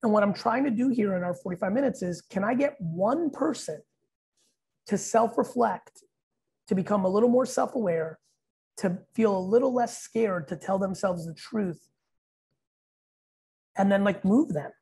And what I'm trying to do here in our 45 minutes is, can I get one person to self-reflect, to become a little more self-aware, to feel a little less scared to tell themselves the truth, and then like move them?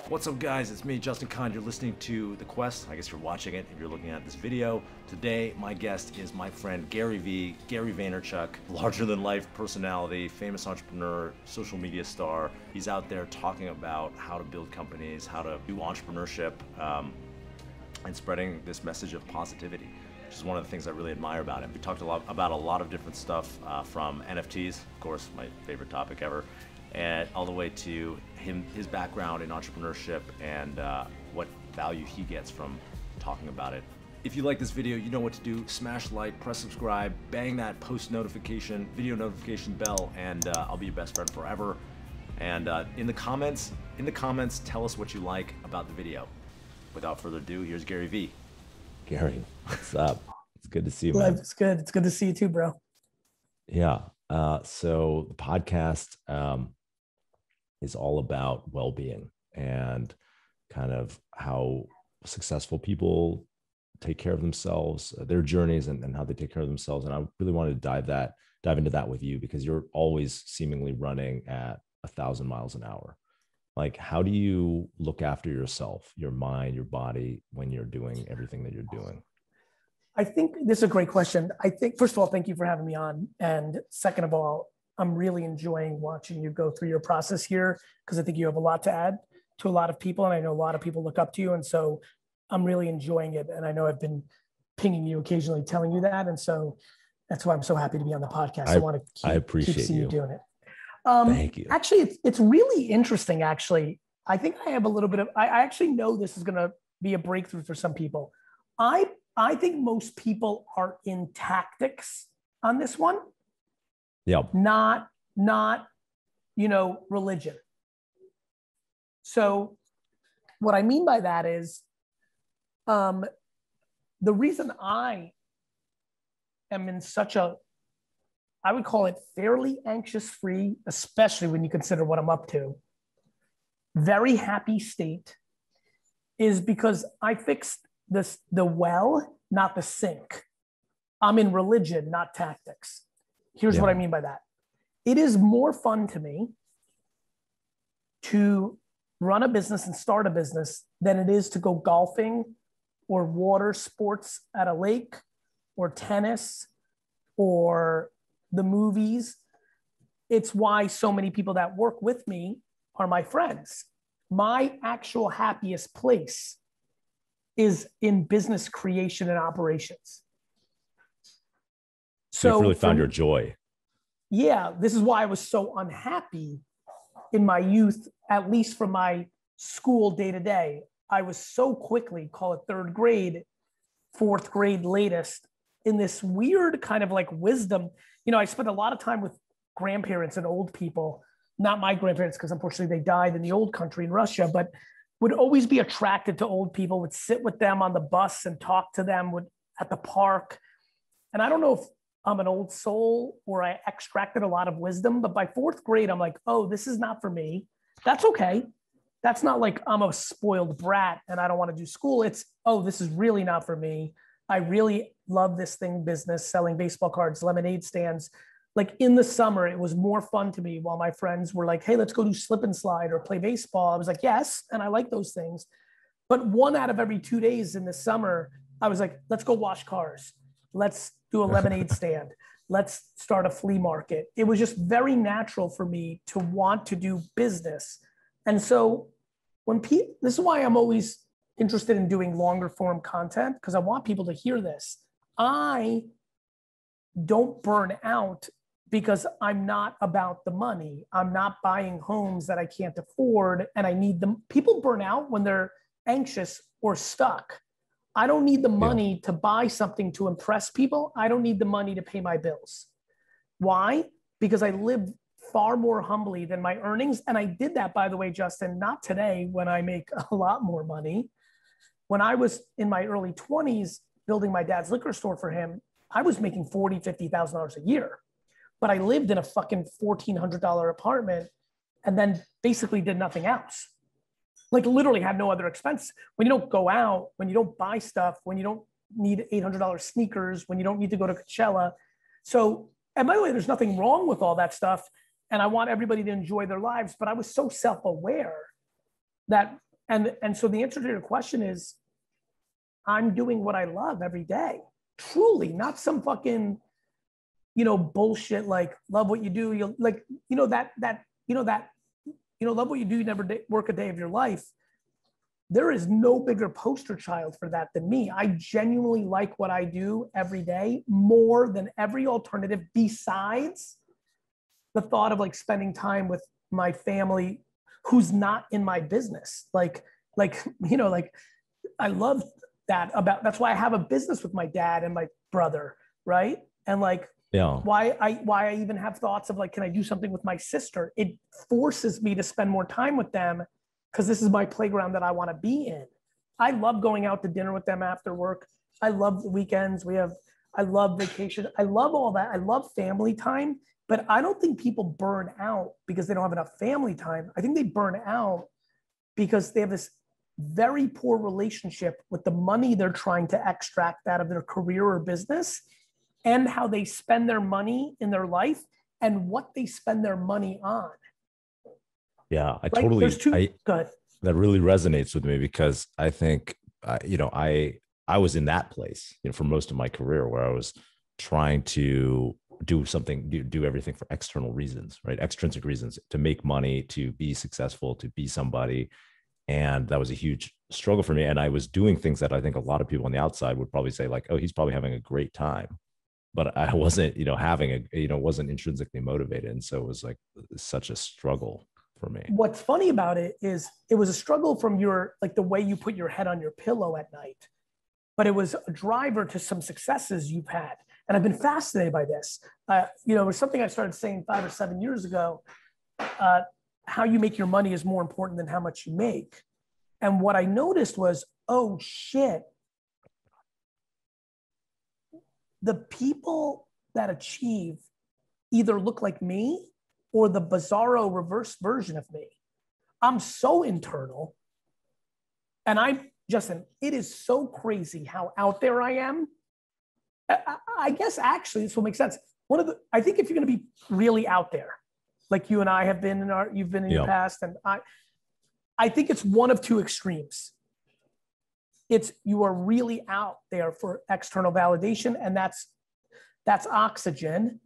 What's up, guys? It's me, Justin Kahn. You're listening to The Quest. I guess you're watching it if you're looking at this video. Today, my guest is my friend GaryVee, Gary Vaynerchuk, larger-than-life personality, famous entrepreneur, social media star. He's out there talking about how to build companies, how to do entrepreneurship, and spreading this message of positivity, which is one of the things I really admire about him. We talked about a lot of different stuff, from NFTs, of course, my favorite topic ever, and all the way to his background in entrepreneurship and what value he gets from talking about it. If you like this video, you know what to do. Smash like, press subscribe, bang that post notification, video notification bell, and I'll be your best friend forever. And in the comments, tell us what you like about the video. Without further ado, here's GaryVee. Gary, what's up? It's good to see you, man. It's good. It's good to see you too, bro. Yeah. So the podcast is all about well-being and kind of how successful people take care of themselves, their journeys, and how they take care of themselves. And I really wanted to dive into that with you, because you're always seemingly running at 1,000 miles an hour. Like, how do you look after yourself, your mind, your body, when you're doing everything that you're doing? I think this is a great question. I think, first of all, thank you for having me on. And second of all, I'm really enjoying watching you go through your process here, because I think you have a lot to add to a lot of people. And I know a lot of people look up to you. And so I'm really enjoying it. And I know I've been pinging you occasionally, telling you that. And so that's why I'm so happy to be on the podcast. I want to keep seeing you doing it. Thank you. Actually, it's really interesting. Actually, I think I have a little bit of, I actually know this is going to be a breakthrough for some people. I think most people are in tactics on this one. Yep. Not, religion. So what I mean by that is, the reason I am in such a, I would call it fairly anxious-free, especially when you consider what I'm up to, very happy state, is because I fixed the well, not the sink. I'm in religion, not tactics. Here's what I mean by that. It is more fun to me to run a business and start a business than it is to go golfing or water sports at a lake or tennis or the movies. It's why so many people that work with me are my friends. My actual happiest place is in business creation and operations. So you've really found your joy. Yeah, this is why I was so unhappy in my youth, at least from my school day to day. I was so quickly, call it third grade, fourth grade latest, in this weird kind of like wisdom. I spent a lot of time with grandparents and old people, not my grandparents, because unfortunately they died in the old country in Russia, but would always be attracted to old people, would sit with them on the bus and talk to them at the park. And I don't know if I'm an old soul or I extracted a lot of wisdom, but by fourth grade, I'm like, oh, this is not for me. That's okay. That's not like I'm a spoiled brat and I don't want to do school. It's, oh, this is really not for me. I really love this business, selling baseball cards, lemonade stands. Like in the summer, it was more fun to me while my friends were like, hey, let's go do slip and slide or play baseball. I was like, yes. And I like those things. But 1 out of every 2 days in the summer, I was like, let's go wash cars. Let's do a lemonade stand. Let's start a flea market. It was just very natural for me to want to do business. And so this is why I'm always interested in doing longer form content, because I want people to hear this. I don't burn out because I'm not about the money. I'm not buying homes that I can't afford and I need them. People burn out when they're anxious or stuck. I don't need the money to buy something to impress people. I don't need the money to pay my bills. Why? Because I live far more humbly than my earnings. And I did that, by the way, Justin, not today when I make a lot more money. When I was in my early 20s building my dad's liquor store for him, I was making $40,000, $50,000 a year. but I lived in a fucking $1,400 apartment and then basically did nothing else. Like literally had no other expense. When you don't go out, when you don't buy stuff, when you don't need $800 sneakers, when you don't need to go to Coachella. So, and by the way, there's nothing wrong with all that stuff. And I want everybody to enjoy their lives, but I was so self-aware that, and so the answer to your question is, I'm doing what I love every day. Truly, not some fucking, bullshit, like love what you do. You like, love what you do. You never work a day of your life. There is no bigger poster child for that than me. I genuinely like what I do every day more than every alternative besides the thought of like spending time with my family who's not in my business. Like, I love that that's why I have a business with my dad and my brother. Right. And like, why I even have thoughts of like, can I do something with my sister? It forces me to spend more time with them because this is my playground that I want to be in. I love going out to dinner with them after work. I love the weekends. I love vacation. I love all that. I love family time, but I don't think people burn out because they don't have enough family time. I think they burn out because they have this very poor relationship with the money they're trying to extract out of their career or business and how they spend their money in their life and what they spend their money on. Yeah, I right? totally, go ahead. That really resonates with me because I think, I was in that place, for most of my career where I was trying to do something, do everything for external reasons, right? Extrinsic reasons to make money, to be successful, to be somebody. And that was a huge struggle for me. And I was doing things that I think a lot of people on the outside would probably say like, oh, he's probably having a great time. But I wasn't, wasn't intrinsically motivated. And so it was like such a struggle for me. What's funny about it is it was a struggle from the way you put your head on your pillow at night, but it was a driver to some successes you've had. And I've been fascinated by this. It was something I started saying 5 or 7 years ago. How you make your money is more important than how much you make. And what I noticed was, oh shit, the people that achieve either look like me or the bizarro reverse version of me. I'm so internal. And Justin, it is so crazy how out there I am. I guess actually this will make sense. I think if you're going to be really out there, like you and I have been you've been in your past, and I think it's one of two extremes. It's you are really out there for external validation, and that's oxygen.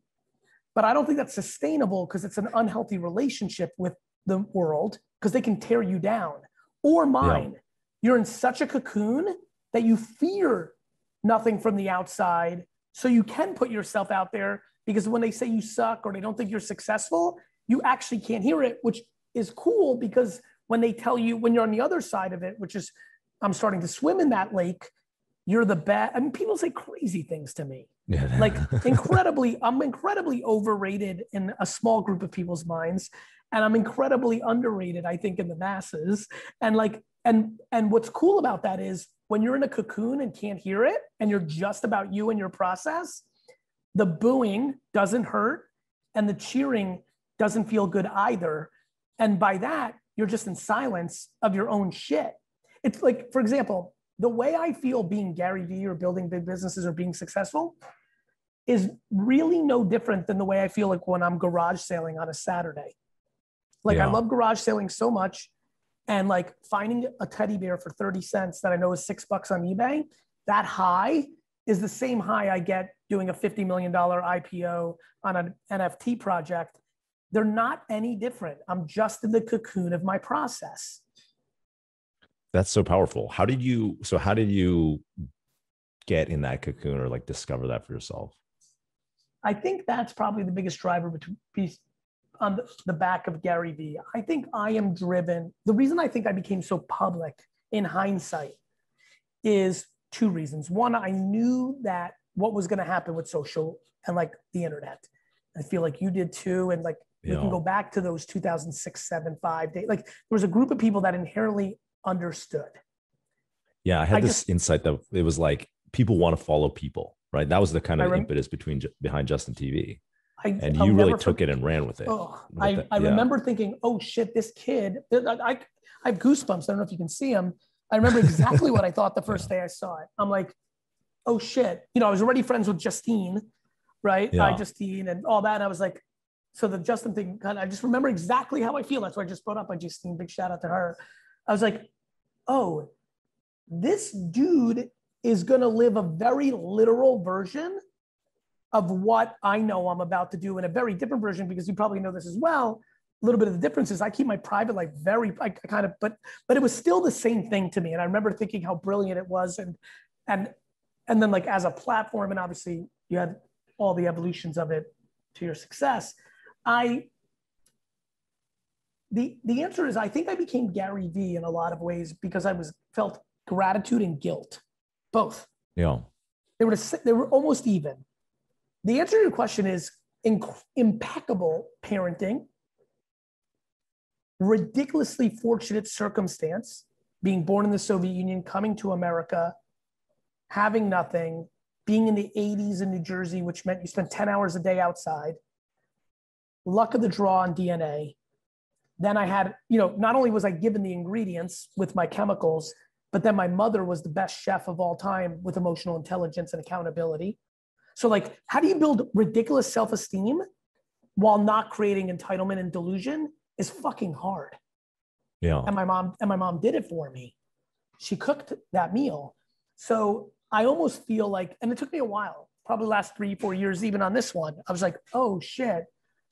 But I don't think that's sustainable because it's an unhealthy relationship with the world because they can tear you down. Or mine. Yeah. You're in such a cocoon that you fear nothing from the outside. So you can put yourself out there because when they say you suck or they don't think you're successful, you actually can't hear it, which is cool because when they tell you, when you're on the other side of it, which is I'm starting to swim in that lake, you're the best. I mean, people say crazy things to me. Yeah. Like I'm incredibly overrated in a small group of people's minds. And I'm incredibly underrated, I think, in the masses. And and what's cool about that is when you're in a cocoon and can't hear it, and you're just about you and your process, the booing doesn't hurt and the cheering doesn't feel good either. And by that, you're just in silence of your own shit. It's like, for example, the way I feel being Gary Vee or building big businesses or being successful is really no different than the way I feel like when I'm garage sailing on a Saturday. Like I love garage sailing so much. And like finding a teddy bear for 30 cents that I know is $6 on eBay, that high is the same high I get doing a $50 million IPO on an NFT project. They're not any different. I'm just in the cocoon of my process. That's so powerful. How did you get in that cocoon or like discover that for yourself? I think that's probably the biggest driver on the back of Gary Vee. I think I am driven. The reason I think I became so public in hindsight is two reasons. One, I knew that what was going to happen with social and like the internet. I feel like you did too. And like, we can go back to those 2006, 7, 5 days. Like there was a group of people that inherently understood. Yeah. I had this insight that it was like, people want to follow people, right? That was the kind of impetus behind Justin TV. And I'll you really never took it and ran with it. Oh, I remember thinking, oh shit, this kid, I have goosebumps. I don't know if you can see them. I remember exactly what I thought the first day I saw it. I'm like, oh shit. You know, I was already friends with Justine, right? Yeah. Justine and all that. And I was like, so the Justin thing, I just remember exactly how I feel. That's why I just brought up my Justine. Big shout out to her. I was like, oh, this dude is going to live a very literal version of what I know I'm about to do in a very different version, because you probably know this as well. A little bit of the difference is I keep my private life very, I kind of, but it was still the same thing to me. And I remember thinking how brilliant it was. And then like as a platform, and obviously you had all the evolutions of it to your success. The answer is, I think I became Gary Vee in a lot of ways because I felt gratitude and guilt, both. Yeah. They were almost even. The answer to your question is impeccable parenting, ridiculously fortunate circumstance, being born in the Soviet Union, coming to America, having nothing, being in the 80s in New Jersey, which meant you spent 10 hours a day outside, luck of the draw on DNA. Then I had, not only was I given the ingredients with my chemicals, but then my mother was the best chef of all time with emotional intelligence and accountability. So like, how do you build ridiculous self-esteem while not creating entitlement and delusion is fucking hard. Yeah. And my mom did it for me. She cooked that meal. So I almost feel like, and it took me a while, probably the last 3-4 years, even on this one, I was like, oh shit,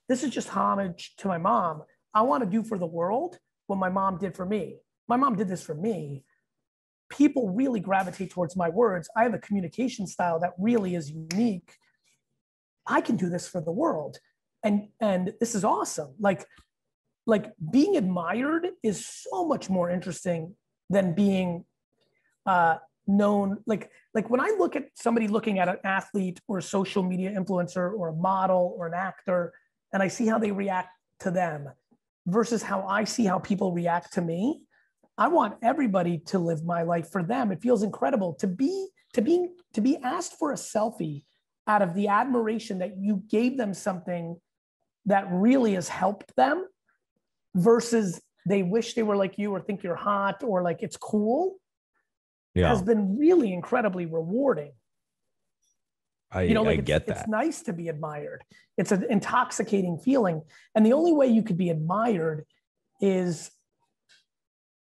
this is just homage to my mom. I want to do for the world what my mom did for me. My mom did this for me. People really gravitate towards my words. I have a communication style that really is unique. I can do this for the world. And this is awesome. Like being admired is so much more interesting than being known. Like when I look at somebody looking at an athlete or a social media influencer or a model or an actor, and I see how they react to them versus how I see how people react to me, I want everybody to live my life for them. It feels incredible to be asked for a selfie out of the admiration that you gave them something that really has helped them versus they wish they were like you or think you're hot or like it's cool. Yeah. Has been really incredibly rewarding. I get that. It's nice to be admired. It's an intoxicating feeling. And the only way you could be admired is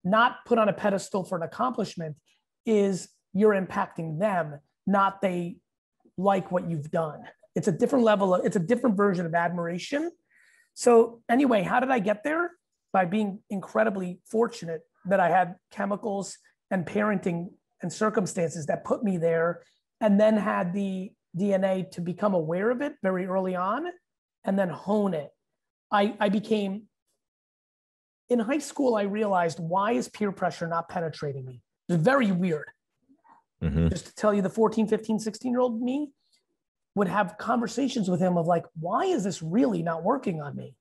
not put on a pedestal for an accomplishment, is you're impacting them, not they like what you've done. It's a different level of, it's a different version of admiration. So anyway, how did I get there? By being incredibly fortunate that I had chemicals and parenting and circumstances that put me there, and then had the DNA to become aware of it very early on and then hone it. I became, in high school, I realized, why is peer pressure not penetrating me? It's very weird. Mm-hmm. Just to tell you, the 14, 15, 16-year-old me would have conversations with him of like, why is this really not working on me?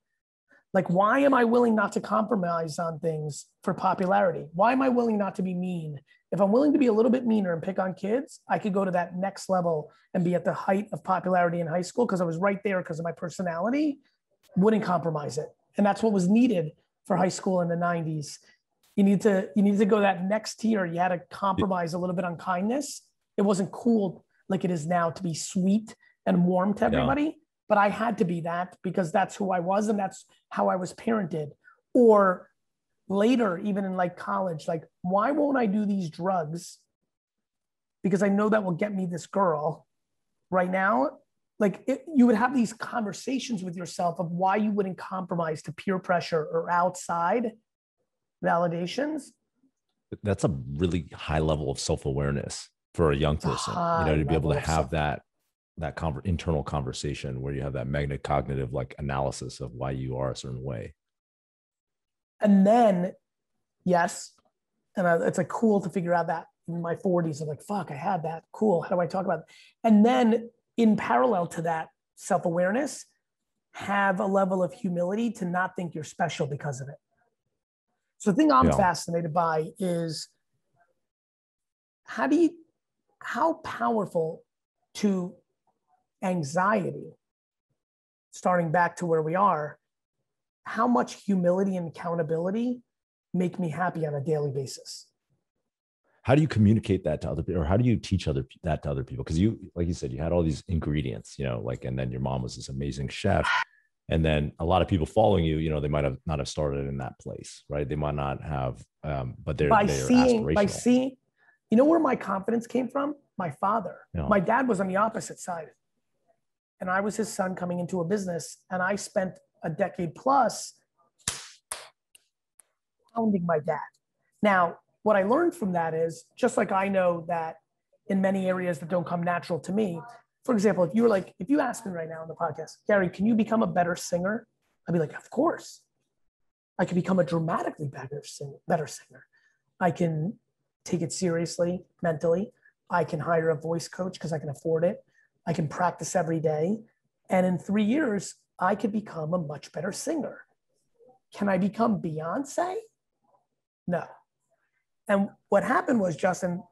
Like, why am I willing not to compromise on things for popularity? Why am I willing not to be mean? If I'm willing to be a little bit meaner and pick on kids, I could go to that next level and be at the height of popularity in high school because I was right there because of my personality, wouldn't compromise it. And that's what was needed for high school in the 90s. You need to go that next tier. You had to compromise a little bit on kindness. It wasn't cool like it is now to be sweet and warm to everybody. Yeah. But I had to be that because that's who I was and that's how I was parented. Or later, even in like college, like, why won't I do these drugs? Because I know that will get me this girl. Right now, like you would have these conversations with yourself of why you wouldn't compromise to peer pressure or outside validations. That's a really high level of self-awareness for a young person, to be able to have that internal conversation where you have that metacognitive like analysis of why you are a certain way. And then, yes, and it's like cool to figure out that in my 40s. I'm like, fuck, I had that. Cool. How do I talk about it? And then in parallel to that self-awareness, have a level of humility to not think you're special because of it. So the thing I'm fascinated by is how powerful to anxiety, starting back to where we are, how much humility and accountability make me happy on a daily basis. How do you communicate that to other people, or how do you teach that to other people? Because you, like you said, you had all these ingredients, like, and then your mom was this amazing chef. And then a lot of people following you, they might have not have started in that place, right? They might not have, but they're aspirational. By seeing, where my confidence came from? My father. Yeah. My dad was on the opposite side. And I was his son coming into a business, and I spent a decade plus pounding my dad. Now, what I learned from that is, just like I know that in many areas that don't come natural to me, for example, if you ask me right now on the podcast, Gary, can you become a better singer? I'd be like, of course. I can become a dramatically better singer. I can take it seriously mentally. I can hire a voice coach because I can afford it. I can practice every day. And in 3 years, I could become a much better singer. Can I become Beyonce? No. And what happened was, Justin,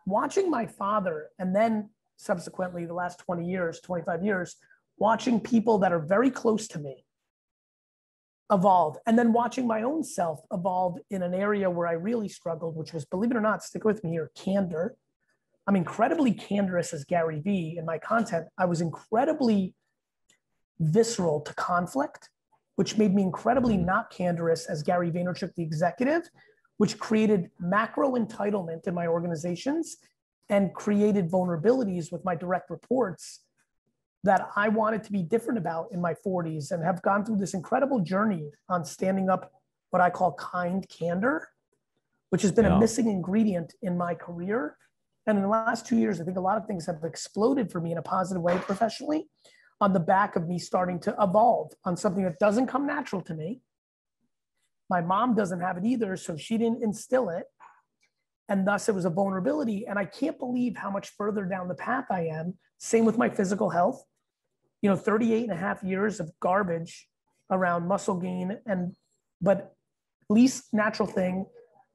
watching my father, and then subsequently the last 20 years, 25 years, watching people that are very close to me evolve, and then watching my own self evolve in an area where I really struggled, which was, believe it or not, stick with me here, candor. I'm incredibly candorous as GaryVee in my content. I was incredibly visceral to conflict, which made me incredibly not candorous as Gary Vaynerchuk, the executive, which created macro entitlement in my organizations and created vulnerabilities with my direct reports that I wanted to be different about in my 40s, and have gone through this incredible journey on standing up what I call kind candor, which has been a missing ingredient in my career. And in the last 2 years, I think a lot of things have exploded for me in a positive way professionally on the back of me starting to evolve on something that doesn't come natural to me. My mom doesn't have it either, so she didn't instill it. And thus it was a vulnerability. And I can't believe how much further down the path I am. Same with my physical health. 38 and a half years of garbage around muscle gain. But least natural thing,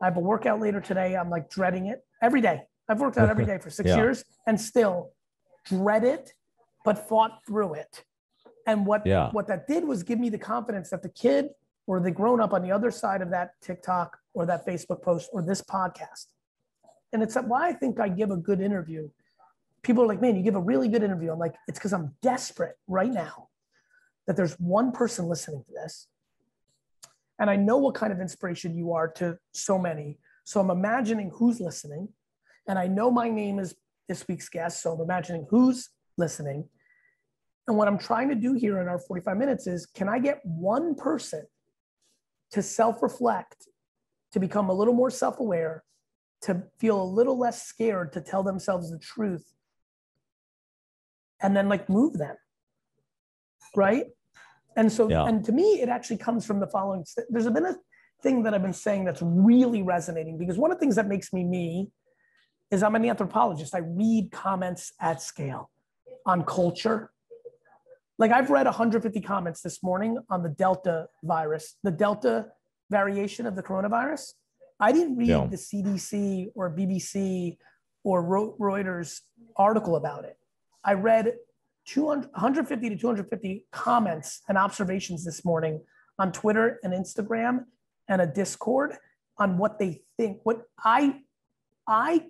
I have a workout later today. I'm like dreading it every day. I've worked out every day for 6 years and still dread it, but fought through it. And what that did was give me the confidence that the kid or the grown up on the other side of that TikTok or that Facebook post or this podcast. And it's why I think I give a good interview. People are like, man, you give a really good interview. I'm like, it's because I'm desperate right now that there's one person listening to this. And I know what kind of inspiration you are to so many. So I'm imagining who's listening. And I know my name is this week's guest. So I'm imagining who's listening. And what I'm trying to do here in our 45 minutes is, can I get one person to self-reflect, to become a little more self-aware, to feel a little less scared to tell themselves the truth, and then move them, right? And so, and to me, it actually comes from the following. There's been a thing that I've been saying that's really resonating, because one of the things that makes me me is I'm an anthropologist. I read comments at scale on culture. I've read 150 comments this morning on the Delta virus, the Delta variation of the coronavirus. I didn't read the CDC or BBC or Reuters article about it. I read 150 to 250 comments and observations this morning on Twitter and Instagram and a Discord on what they think, what I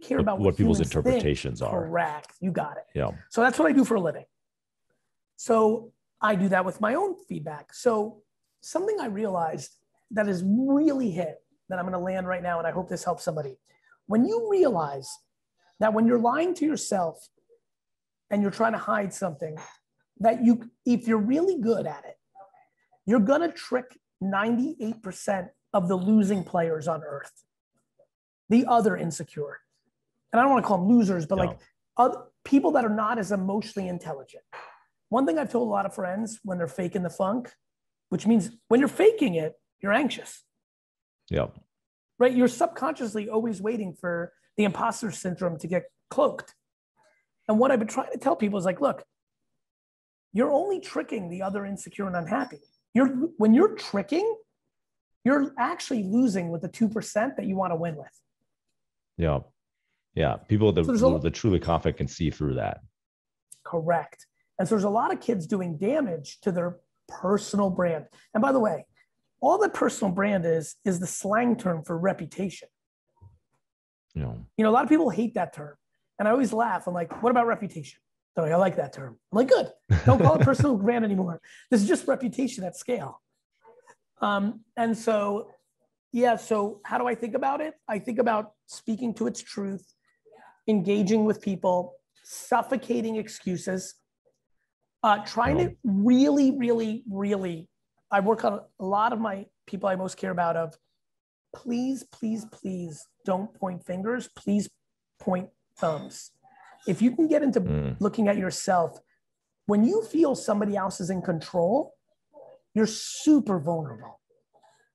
care about, what people's interpretations are. Correct. You got it. Yeah. So that's what I do for a living. So I do that with my own feedback. So something I realized that has really hit, that I'm going to land right now, and I hope this helps somebody. When you realize that when you're lying to yourself and you're trying to hide something, that if you're really good at it, you're going to trick 98% of the losing players on earth, the other insecure. And I don't want to call them losers, but other people that are not as emotionally intelligent. One thing I've told a lot of friends when they're faking the funk, which means when you're faking it, you're anxious. Yeah. Right? You're subconsciously always waiting for the imposter syndrome to get cloaked. And what I've been trying to tell people is look, you're only tricking the other insecure and unhappy. When you're tricking, you're actually losing with the 2% that you want to win with. Yeah. Yeah. People that truly confident can see through that. Correct. And so there's a lot of kids doing damage to their personal brand. And by the way, all that personal brand is the slang term for reputation. A lot of people hate that term. And I always laugh. I'm like, what about reputation? They're like, I like that term. I'm like, good. Don't call it personal brand anymore. This is just reputation at scale. And so, yeah, so how do I think about it? I think about speaking to its truth, engaging with people, suffocating excuses, trying to really, really, really, I work on a lot of my people I most care about of, please, please, please don't point fingers. Please point thumbs. If you can get into looking at yourself, when you feel somebody else is in control, you're super vulnerable.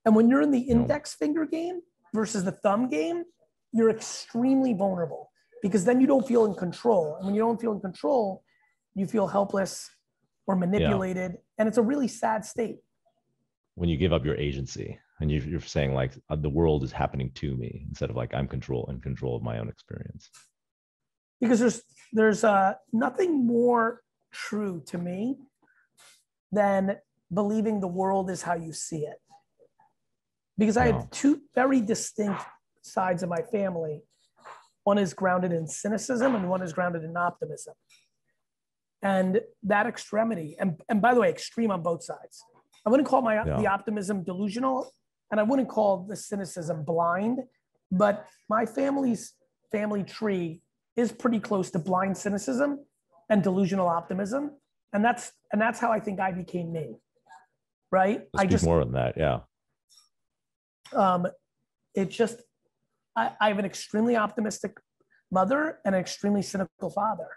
And when you're in the index finger game versus the thumb game, you're extremely vulnerable because then you don't feel in control. And when you don't feel in control, you feel helpless or manipulated. And it's a really sad state. When you give up your agency and you're saying like the world is happening to me instead of like I'm in control of my own experience. Because there's nothing more true to me than believing the world is how you see it. Because I have two very distinct sides of my family. One is grounded in cynicism and one is grounded in optimism. And that extremity, and by the way, extreme on both sides. I wouldn't call the optimism delusional, and I wouldn't call the cynicism blind, but my family's family tree is pretty close to blind cynicism and delusional optimism. And that's how I think I became me. Right? Let's speak more on that. Yeah. I have an extremely optimistic mother and an extremely cynical father.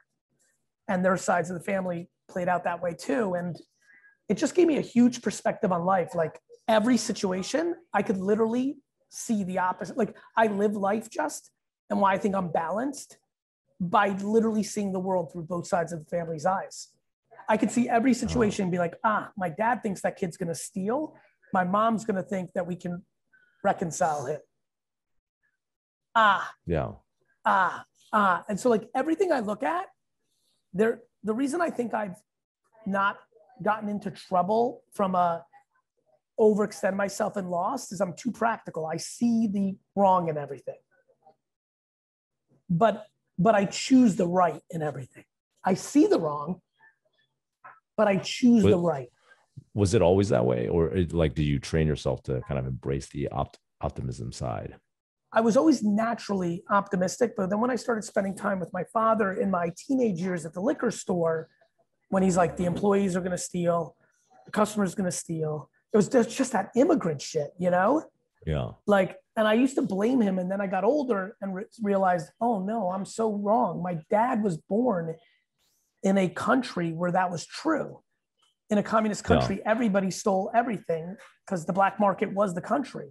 And their sides of the family played out that way too. And it just gave me a huge perspective on life. Like every situation, I could literally see the opposite. Like I live life and why I think I'm balanced by literally seeing the world through both sides of the family's eyes. I could see every situation and be like, my dad thinks that kid's going to steal. My mom's going to think that we can reconcile it. And so like everything I look at, the reason I think I've not gotten into trouble from overextend myself and lost is I'm too practical. I see the wrong in everything. But I choose the right in everything. I see the wrong, but I choose the right. Was it always that way? Or like, did you train yourself to kind of embrace the optimism side? I was always naturally optimistic, but then when I started spending time with my father in my teenage years at the liquor store, when he's like, the employees are going to steal, the customer's going to steal. It was just that immigrant shit, Yeah. And I used to blame him. And then I got older and realized, oh no, I'm so wrong. My dad was born in a country where that was true. In a communist country, everybody stole everything because the black market was the country.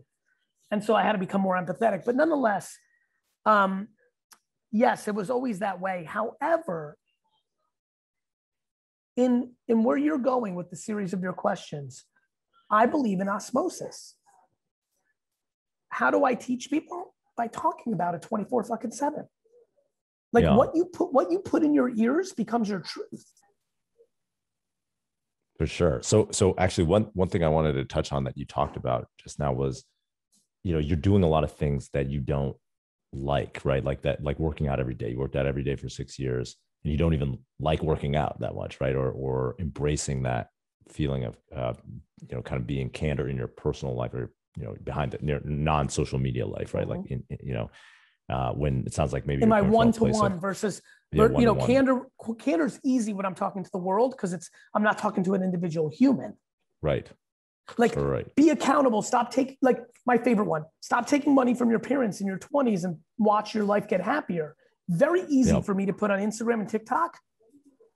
And so I had to become more empathetic. But nonetheless, yes, it was always that way. However, in where you're going with the series of your questions, I believe in osmosis. How do I teach people? By talking about it 24/7. Like what you put in your ears becomes your truth. For sure. So actually one thing I wanted to touch on that you talked about just now was, you're doing a lot of things that you don't like, right? Like that, like working out every day. You worked out every day for 6 years and you don't even like working out that much, right? Or embracing that feeling of, kind of being candor in your personal life or, behind the non-social media life, right? Mm-hmm. Like, when it sounds like maybe in my one-to-one versus, candor's easy when I'm talking to the world because I'm not talking to an individual human. Right. Like be accountable. Stop taking, like my favorite one, stop taking money from your parents in your 20s and watch your life get happier. Very easy for me to put on Instagram and TikTok,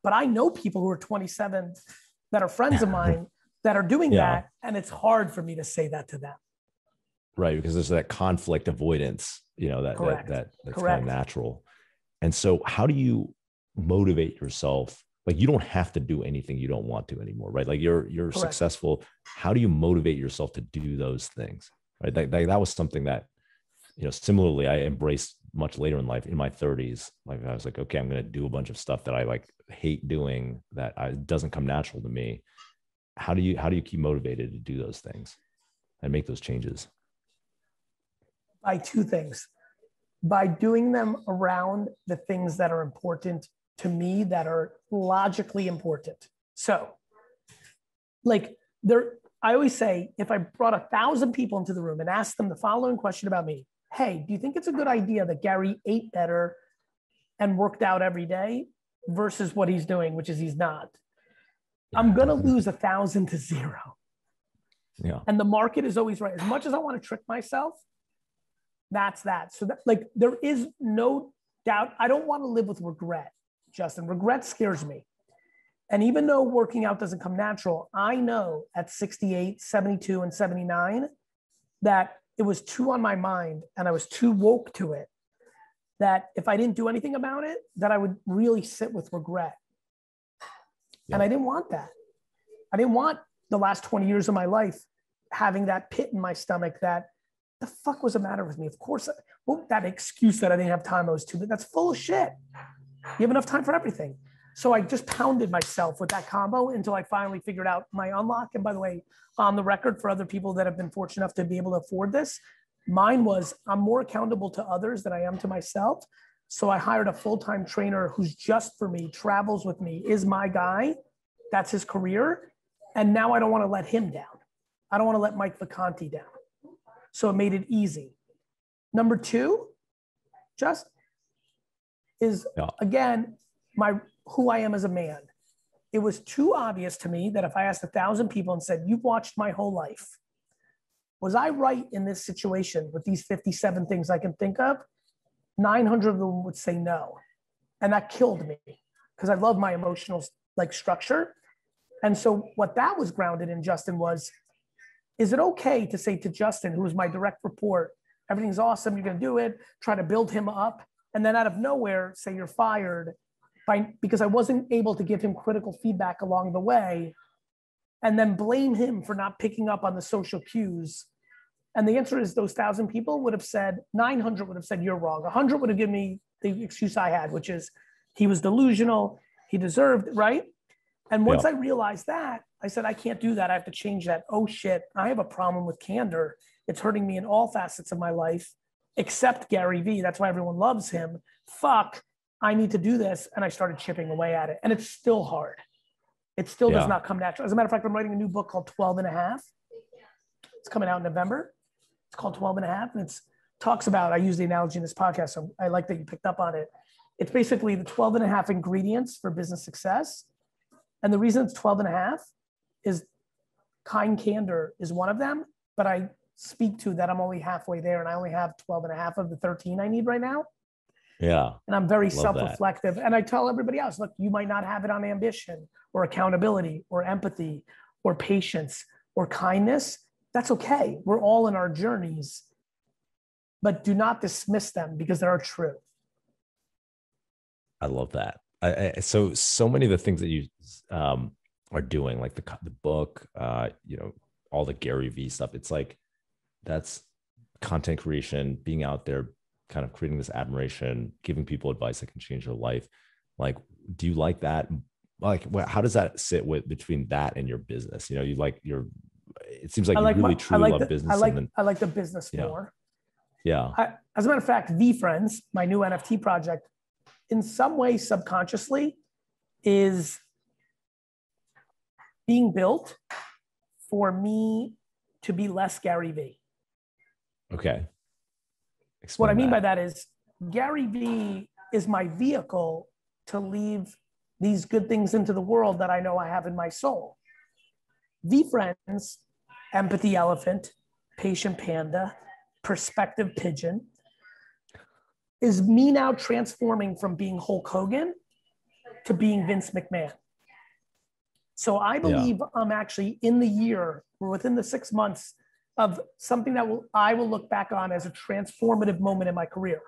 but I know people who are 27 that are friends of mine that are doing that. And it's hard for me to say that to them. Right. Because there's that conflict avoidance, that's kind of natural. And so how do you motivate yourself? Like you don't have to do anything you don't want to anymore, right? Like you're successful. How do you motivate yourself to do those things? Right. That was something that, similarly, I embraced much later in life in my 30s. Like I was like, okay, I'm going to do a bunch of stuff that I like hate doing that doesn't come natural to me. how do you keep motivated to do those things and make those changes? By two things. By doing them around the things that are important to me, that are logically important. So like I always say, if I brought 1,000 people into the room and asked them the following question about me, hey, do you think it's a good idea that Gary ate better and worked out every day versus what he's doing, which is he's not? I'm going to lose 1,000 to 0. Yeah. And the market is always right. As much as I want to trick myself, that's that. So that, like, there is no doubt. I don't want to live with regret, Justin. Regret scares me. And even though working out doesn't come natural, I know at 68, 72, and 79 that it was too on my mind and I was too woke to it, that if I didn't do anything about it, that I would really sit with regret. Yeah. And I didn't want that. I didn't want the last 20 years of my life having that pit in my stomach that the fuck was the matter with me? Of course, well, that excuse that I didn't have time, I was too, but that's full of shit. You have enough time for everything. So I just pounded myself with that combo until I finally figured out my unlock. And by the way, on the record for other people that have been fortunate enough to be able to afford this, mine was I'm more accountable to others than I am to myself. So I hired a full-time trainer who's just for me, travels with me, is my guy. That's his career. And now I don't want to let him down. I don't want to let Mike Vacanti down. So it made it easy. Number two, just is, again, who I am as a man. It was too obvious to me that if I asked 1,000 people and said, you've watched my whole life, was I right in this situation with these 57 things I can think of? 900 of them would say no. And that killed me because I love my emotional structure. And so what that was grounded in, Justin, was, is it okay to say to Justin, who is my direct report, everything's awesome, you're going to do it, try to build him up, and then out of nowhere say you're fired because I wasn't able to give him critical feedback along the way, and then blame him for not picking up on the social cues? And the answer is those 1,000 people would have said, 900 would have said, you're wrong. 100 would have given me the excuse I had, which is he was delusional, he deserved, right? And once I realized that, I said, I can't do that. I have to change that. Oh shit, I have a problem with candor. It's hurting me in all facets of my life, except Gary Vee. That's why everyone loves him. Fuck, I need to do this. And I started chipping away at it. And it's still hard. It still does not come natural. As a matter of fact, I'm writing a new book called 12 and a half. It's coming out in November. It's called 12 and a half. And it talks about, I use the analogy in this podcast, so I like that you picked up on it. It's basically the 12 and a half ingredients for business success. And the reason it's 12 and a half is kind candor is one of them, but I speak to that I'm only halfway there and I only have 12 and a half of the 13 I need right now. Yeah. And I'm very self-reflective. And I tell everybody else, look, you might not have it on ambition or accountability or empathy or patience or kindness. That's okay. We're all in our journeys, but do not dismiss them because they are true. I love that. So many of the things that you are doing, like the book, all the GaryVee stuff, it's like, that's content creation, being out there, kind of creating this admiration, giving people advice that can change their life. Like, do you like that? Like, how does that sit between that and your business? It seems like you really truly love business. I like the business more. Yeah. As a matter of fact, VeeFriends, my new NFT project, in some way subconsciously is being built for me to be less Gary Vee. Okay. What I mean by that is Gary Vee is my vehicle to leave these good things into the world that I know I have in my soul. VeeFriends, empathy elephant, patient panda, perspective pigeon, is me now transforming from being Hulk Hogan to being Vince McMahon. So I believe I'm actually in the year, or within the 6 months of something that I will look back on as a transformative moment in my career,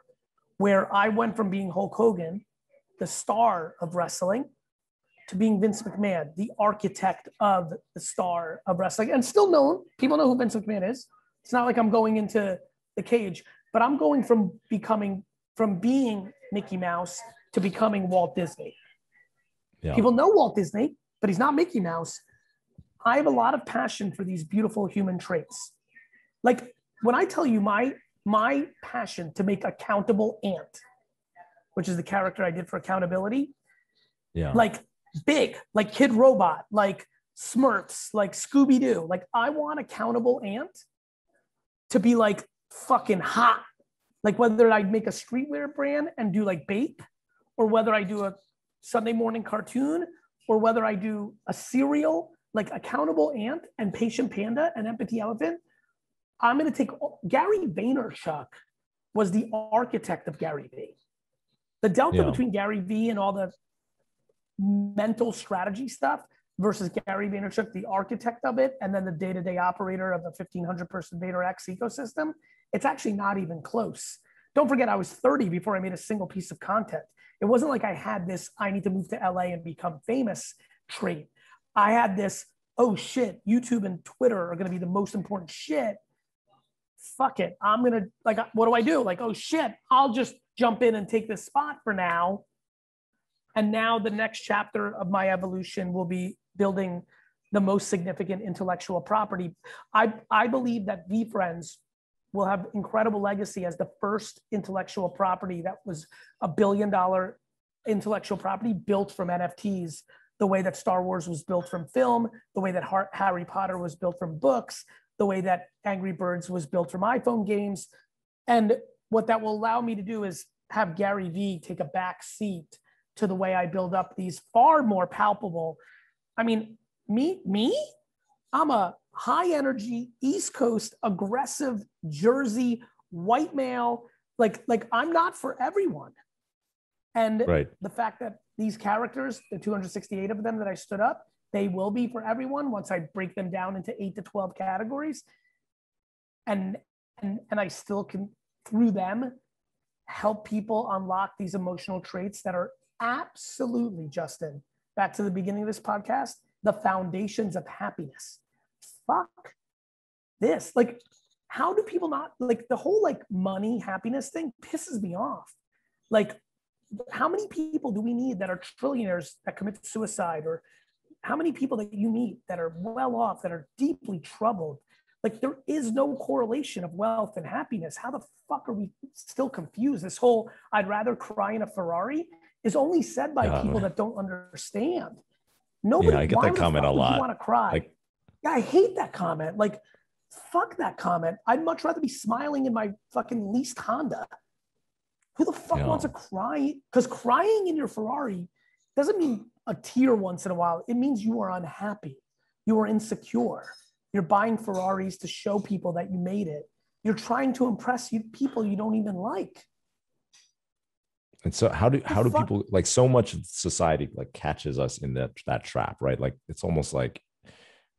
where I went from being Hulk Hogan, the star of wrestling, to being Vince McMahon, the architect of the star of wrestling, and still known. People know who Vince McMahon is. It's not like I'm going into the cage, but I'm going from being Mickey Mouse to becoming Walt Disney. Yeah. People know Walt Disney, but he's not Mickey Mouse. I have a lot of passion for these beautiful human traits. Like when I tell you my passion to make Accountable Ant, which is the character I did for Accountability, like big, like Kid Robot, like Smurfs, like Scooby-Doo. Like I want Accountable Ant to be like fucking hot. Like whether I make a streetwear brand and do like Bape, or whether I do a Sunday morning cartoon, or whether I do a cereal like Accountable Ant and Patient Panda and Empathy Elephant. I'm going to take Gary Vaynerchuk was the architect of GaryVee. The delta between GaryVee and all the mental strategy stuff versus Gary Vaynerchuk, the architect of it, and then the day-to-day operator of the 1,500 person VaynerX ecosystem, it's actually not even close. Don't forget, I was 30 before I made a single piece of content. It wasn't like I had this, I need to move to LA and become famous trait. I had this, oh shit, YouTube and Twitter are going to be the most important shit. Fuck it. I'm going to, like, what do I do? Like, oh shit, I'll just jump in and take this spot for now. And now the next chapter of my evolution will be building the most significant intellectual property. I believe that VeeFriends will have incredible legacy as the first intellectual property that was $1 billion intellectual property built from NFTs, the way that Star Wars was built from film, the way that Harry Potter was built from books, the way that Angry Birds was built from iPhone games. And what that will allow me to do is have GaryVee take a back seat to the way I build up these far more palpable. I mean, me, I'm a high energy, East Coast, aggressive, Jersey, white male. Like I'm not for everyone. And the fact that these characters, the 268 of them that I stood up, they will be for everyone once I break them down into 8 to 12 categories. And I still can, through them, help people unlock these emotional traits that are absolutely, Justin, back to the beginning of this podcast, the foundations of happiness. Fuck this. Like, how do people not, like, the whole like money happiness thing pisses me off. Like, how many people do we need that are trillionaires that commit suicide, or how many people that you meet that are well off, that are deeply troubled? Like, there is no correlation of wealth and happiness. How the fuck are we still confused? This whole I'd rather cry in a Ferrari is only said by people that don't understand. Nobody. I get that comment a lot. You want to cry? Like, yeah, I hate that comment. Like, fuck that comment. I'd much rather be smiling in my fucking leased Honda. Who the fuck wants to cry? Because crying in your Ferrari doesn't mean a tear once in a while. It means you are unhappy. You are insecure. You're buying Ferraris to show people that you made it. You're trying to impress people you don't even like. And so how do people, like, so much of society like catches us in that trap, right? Like, it's almost like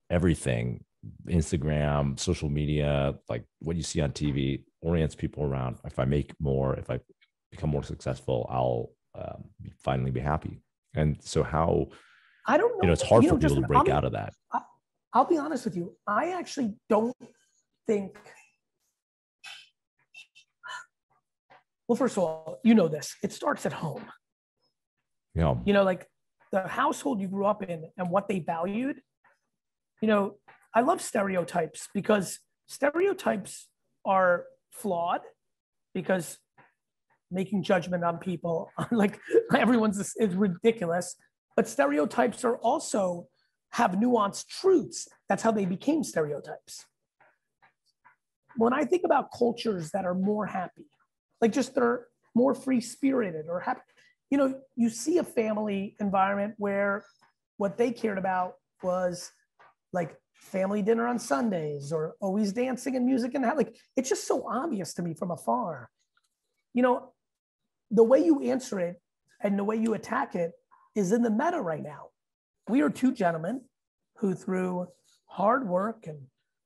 everything, Instagram, social media, like what you see on TV orients people around. If I make more, if I become more successful, I'll finally be happy. And so how, I don't know, it's hard for people to break out of that. I'll be honest with you. I actually don't think, well, first of all, you know this, it starts at home. Yeah. Like the household you grew up in and what they valued. I love stereotypes because stereotypes are flawed, because making judgment on people, like everyone's, is ridiculous. But stereotypes are also have nuanced truths. That's how they became stereotypes. When I think about cultures that are more happy, like just they're more free-spirited or happy, you see a family environment where what they cared about was like family dinner on Sundays or always dancing and music, and like it's just so obvious to me from afar. The way you answer it and the way you attack it is in the meta right now. We are two gentlemen who, through hard work and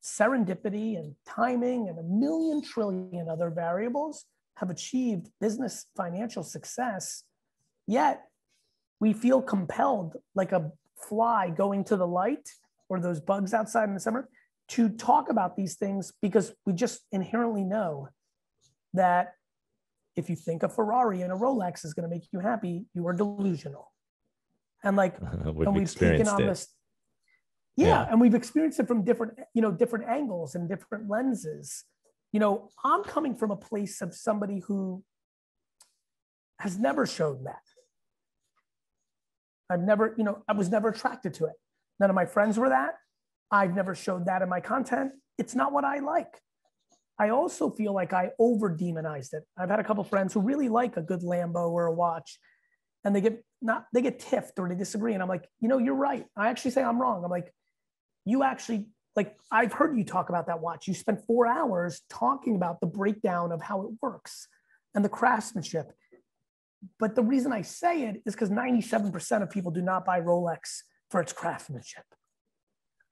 serendipity and timing and a million trillion other variables, have achieved business financial success. Yet we feel compelled, like a fly going to the light or those bugs outside in the summer, to talk about these things because we just inherently know that if you think a Ferrari and a Rolex is going to make you happy, you are delusional. And like, and we've taken on this. Yeah. And we've experienced it from different, different angles and different lenses. I'm coming from a place of somebody who has never shown that. I was never attracted to it. None of my friends were that. I've never showed that in my content. It's not what I like. I also feel like I over demonized it. I've had a couple of friends who really like a good Lambo or a watch, and they get tiffed or they disagree. And I'm like, you're right. I actually say I'm wrong. I'm like, you actually, like, I've heard you talk about that watch. You spent 4 hours talking about the breakdown of how it works and the craftsmanship. But the reason I say it is because 97% of people do not buy Rolex for its craftsmanship.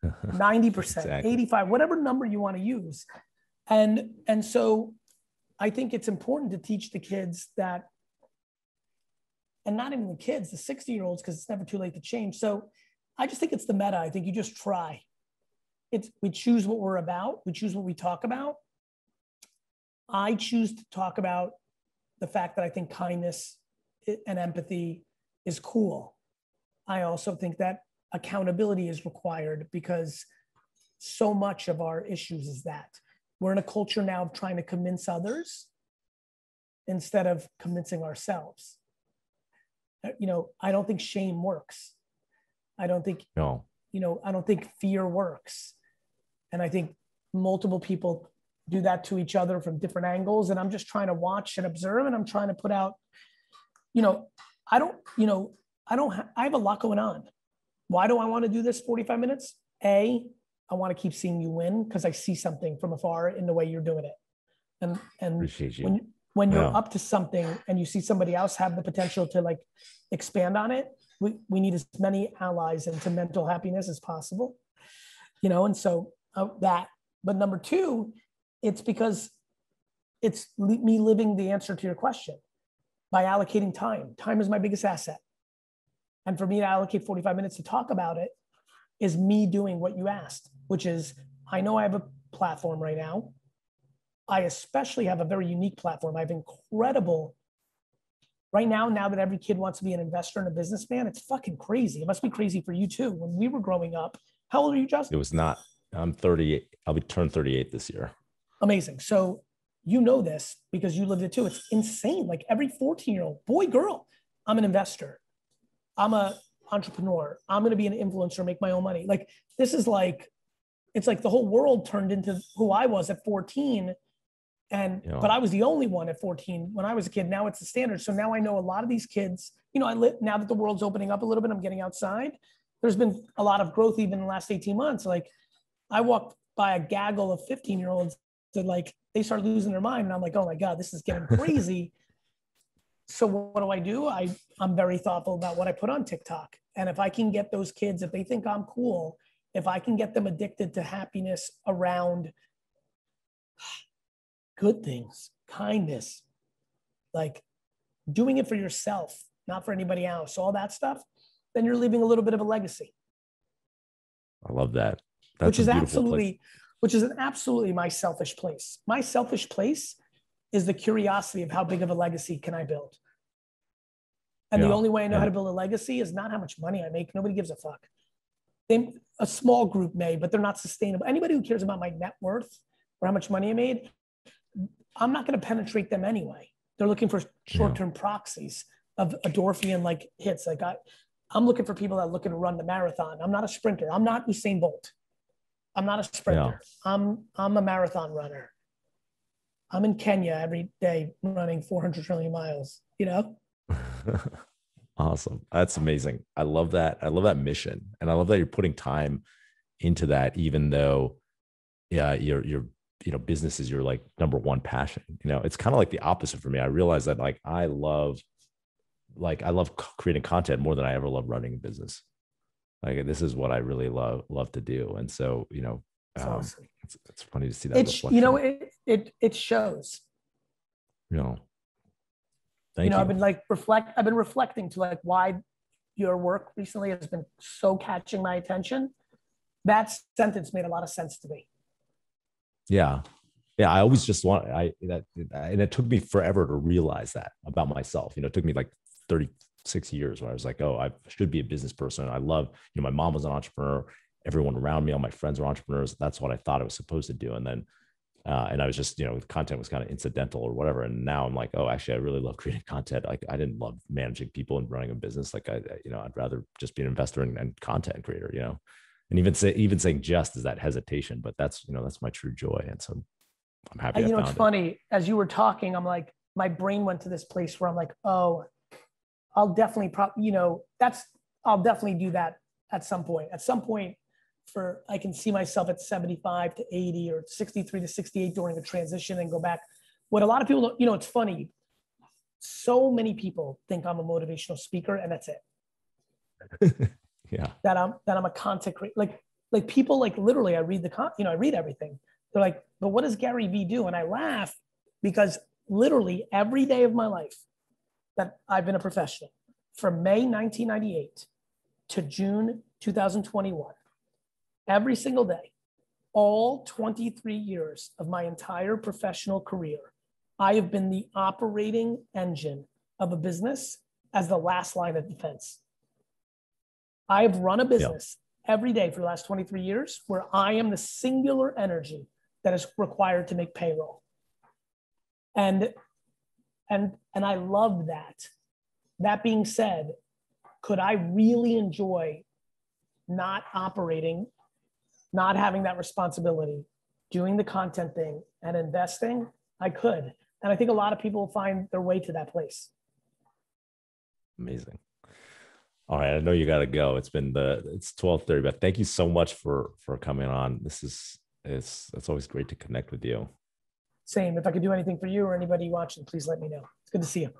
90%, exactly. 85, whatever number you want to use. And so I think it's important to teach the kids that, and not even the kids, the 60-year-olds, because it's never too late to change. So I just think it's the meta. I think you just try. We choose what we're about. We choose what we talk about. I choose to talk about the fact that I think kindness and empathy is cool. I also think that accountability is required because so much of our issues is that. We're in a culture now of trying to convince others instead of convincing ourselves. I don't think shame works. I don't think, I don't think fear works. And I think multiple people do that to each other from different angles. And I'm just trying to watch and observe, and I'm trying to put out, I have a lot going on. Why do I want to do this 45 minutes? I want to keep seeing you win because I see something from afar in the way you're doing it. And appreciate you. When you're up to something and you see somebody else have the potential to like expand on it, we need as many allies into mental happiness as possible, and so that. But number two, it's because it's me living the answer to your question by allocating time. Time is my biggest asset. And for me to allocate 45 minutes to talk about it is me doing what you asked, which is, I know I have a platform right now. I especially have a very unique platform. I have incredible, right now that every kid wants to be an investor and a businessman, it's fucking crazy. It must be crazy for you too. When we were growing up, how old are you, Justin? It was not. I'm 38. I'll be turned 38 this year. Amazing. So you know this because you lived it too. It's insane. Like every 14-year-old, boy, girl, I'm an investor. I'm a entrepreneur. I'm going to be an influencer, make my own money. Like this is like, it's like the whole world turned into who I was at 14. But I was the only one at 14 when I was a kid. Now it's the standard. So now I know a lot of these kids, now that the world's opening up a little bit, I'm getting outside. There's been a lot of growth even in the last 18 months. Like I walked by a gaggle of 15-year-olds that like, they start losing their mind. And I'm like, oh my God, this is getting crazy. So what do? I'm very thoughtful about what I put on TikTok. And if I can get those kids, if they think I'm cool, if I can get them addicted to happiness around good things, kindness, like doing it for yourself, not for anybody else, all that stuff, then you're leaving a little bit of a legacy. I love that. Which is absolutely my selfish place. My selfish place is the curiosity of how big of a legacy can I build? And the only way I know how to build a legacy is not how much money I make. Nobody gives a fuck. A small group may, but they're not sustainable. Anybody who cares about my net worth or how much money I made, I'm not going to penetrate them anyway. They're looking for short-term proxies of endorphin like hits. Like I'm looking for people that are looking to run the marathon. I'm not a sprinter. I'm not Usain Bolt. I'm not a sprinter. Yeah. I'm a marathon runner. I'm in Kenya every day running 400 trillion miles, Awesome. That's amazing. I love that. I love that mission. And I love that you're putting time into that, even though, your business is your like number one passion. It's kind of like the opposite for me. I realize that I love creating content more than I ever love running a business. Like this is what I really love to do. And so, awesome. It's funny to see that. It shows. Thank you. I've been reflecting to like why your work recently has been so catching my attention. That sentence made a lot of sense to me. Yeah. I always just and it took me forever to realize that about myself. It took me like 36 years where I was like, oh, I should be a business person. I love, my mom was an entrepreneur. everyone around me, all my friends were entrepreneurs. That's what I thought I was supposed to do. And then, and I was just, the content was kind of incidental or whatever. And now I'm like, oh, actually, I really love creating content. Like I didn't love managing people and running a business. Like I'd rather just be an investor and content creator, and even saying just is that hesitation, but that's my true joy. And so I'm happy. It's funny, as you were talking, I'm like, my brain went to this place where I'm like, oh, I'll definitely I'll definitely do that at some point. I can see myself at 75 to 80 or 63 to 68 during a transition and go back. What a lot of people don't, it's funny. So many people think I'm a motivational speaker and that's it. Yeah. That I'm a content creator. Like people literally, I read I read everything. They're like, but what does Gary Vee do? And I laugh because literally every day of my life that I've been a professional, from May 1998 to June 2021, every single day, all 23 years of my entire professional career, I have been the operating engine of a business as the last line of defense. I have run a business every day for the last 23 years where I am the singular energy that is required to make payroll. And I love that. That being said, could I really enjoy not operating, not having that responsibility, doing the content thing and investing? I could. And I think a lot of people find their way to that place. Amazing. All right. I know you got to go. It's 12:30, but thank you so much for coming on. It's always great to connect with you. Same. If I could do anything for you or anybody watching, please let me know. It's good to see you.